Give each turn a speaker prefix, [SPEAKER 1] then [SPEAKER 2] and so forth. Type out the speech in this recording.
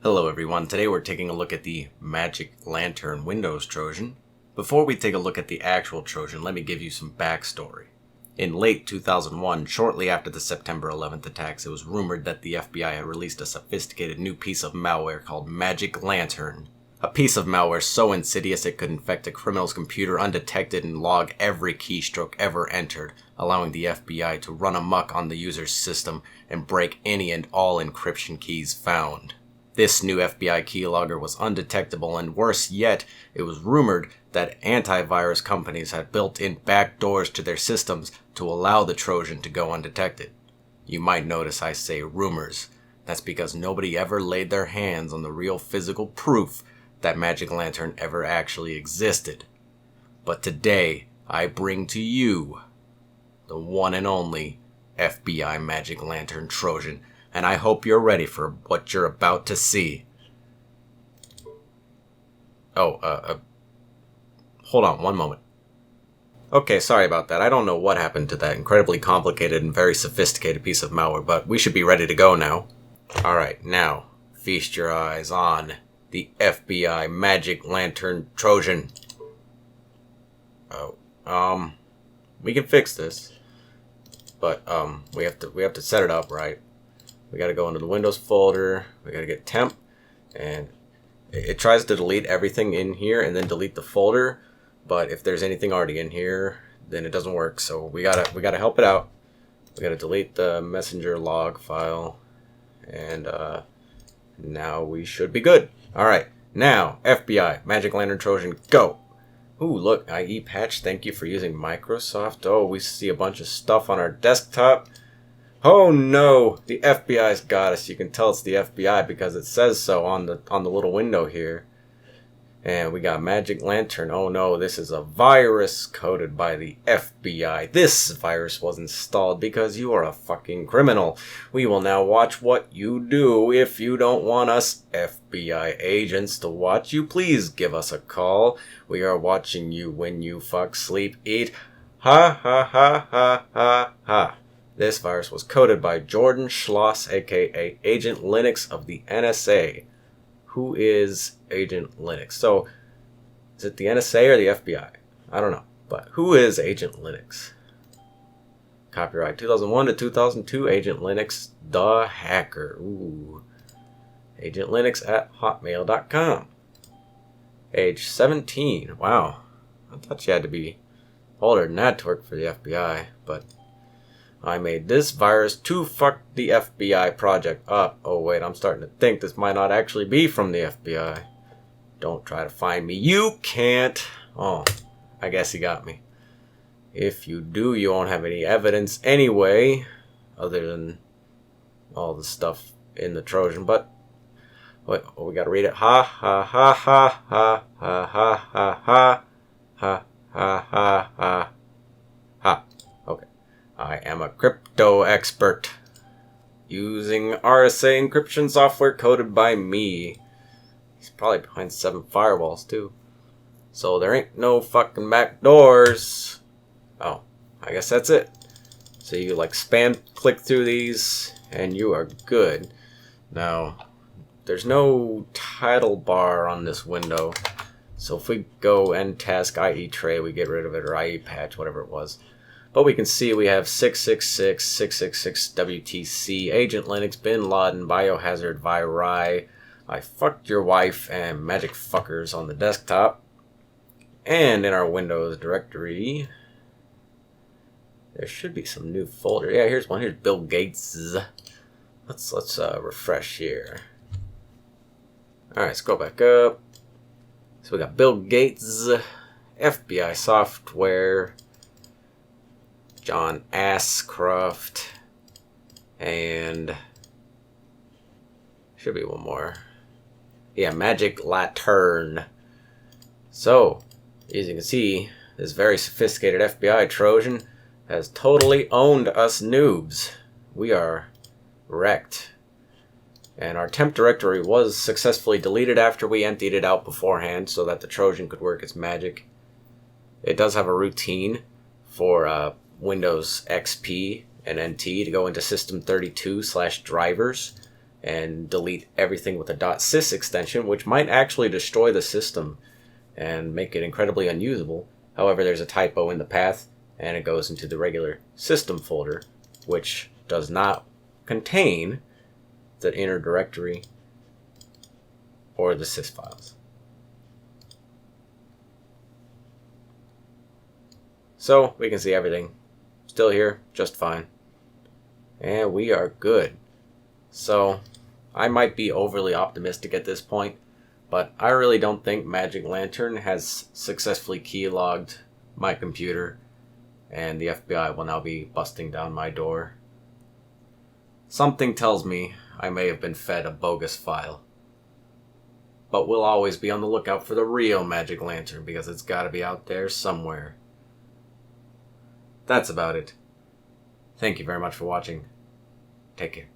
[SPEAKER 1] Hello everyone, today we're taking a look at the Magic Lantern Windows Trojan. Before we take a look at the actual Trojan, let me give you some backstory. In late 2001, shortly after the September 11th attacks, it was rumored that the FBI had released a sophisticated new piece of malware called Magic Lantern. A piece of malware so insidious it could infect a criminal's computer undetected and log every keystroke ever entered, allowing the FBI to run amok on the user's system and break any and all encryption keys found. This new FBI keylogger was undetectable, and worse yet, it was rumored that antivirus companies had built-in backdoors to their systems to allow the Trojan to go undetected. You might notice I say rumors. That's because nobody ever laid their hands on the real physical proof that Magic Lantern ever actually existed. But today, I bring to you the one and only FBI Magic Lantern Trojan, and I hope you're ready for what you're about to see. Hold on one moment. Okay, sorry about that. I don't know what happened to that incredibly complicated and very sophisticated piece of malware, but we should be ready to go now. Alright, now, feast your eyes on the FBI Magic Lantern Trojan. We can fix this, but we have to set it up right. We got to go into the Windows folder. We got to get temp, and it tries to delete everything in here and then delete the folder. But if there's anything already in here, then it doesn't work. So we gotta help it out. We gotta delete the messenger log file, and now we should be good. All right, now FBI Magic Lantern Trojan, go. Ooh, look, IE patch. Thank you for using Microsoft. Oh, we see a bunch of stuff on our desktop. Oh no, the FBI's got us. You can tell it's the FBI because it says so on the little window here. And we got Magic Lantern. Oh no, this is a virus coded by the FBI. This virus was installed because you are a fucking criminal. We will now watch what you do. If you don't want us FBI agents to watch you, please give us a call. We are watching you when you fuck, sleep, eat. Ha ha ha ha ha ha. This virus was coded by Jordan Schloss, aka Agent Linux of the NSA. Who is Agent Linux? So, is it the NSA or the FBI? I don't know. But who is Agent Linux? Copyright 2001 to 2002, Agent Linux, the hacker. Ooh. Agent Linux at hotmail.com. Age 17. Wow. I thought you had to be older than that to work for the FBI, but I made this virus to fuck the FBI project up. Oh wait, I'm starting to think this might not actually be from the FBI. Don't try to find me. You can't. Oh, I guess he got me. If you do, you won't have any evidence anyway, other than all the stuff in the Trojan. But wait, we gotta read it. Ha ha ha ha ha ha ha ha ha ha ha ha ha ha. Okay. I am a crypto expert using RSA encryption software coded by me. He's probably behind 7 firewalls too. So there ain't no fucking back doors. Oh, I guess that's it. So you like spam click through these and you are good. Now, there's no title bar on this window. So if we go end task IE tray, we get rid of it, or IE patch, whatever it was. But we can see we have 666, 666 WTC, Agent Linux, Bin Laden, Biohazard, Viri, I fucked your wife, and Magic Fuckers on the desktop. And in our Windows directory, there should be some new folder. Yeah, here's one. Here's Bill Gates. Let's refresh here. All right, scroll back up. So we got Bill Gates, FBI software, John Ashcroft, and should be one more. Yeah, Magic Lantern. So, as you can see, this very sophisticated FBI Trojan has totally owned us noobs. We are wrecked. And our temp directory was successfully deleted after we emptied it out beforehand so that the Trojan could work its magic. It does have a routine for Windows XP and NT to go into System 32/drivers and delete everything with a .sys extension, which might actually destroy the system and make it incredibly unusable. However, there's a typo in the path, and it goes into the regular system folder, which does not contain the inner directory or the sys files. So we can see everything still here just fine, and we are good. So I might be overly optimistic at this point, but I really don't think Magic Lantern has successfully keylogged my computer, and the FBI will now be busting down my door. Something tells me I may have been fed a bogus file. But we'll always be on the lookout for the real Magic Lantern, because it's gotta be out there somewhere. That's about it. Thank you very much for watching. Take care.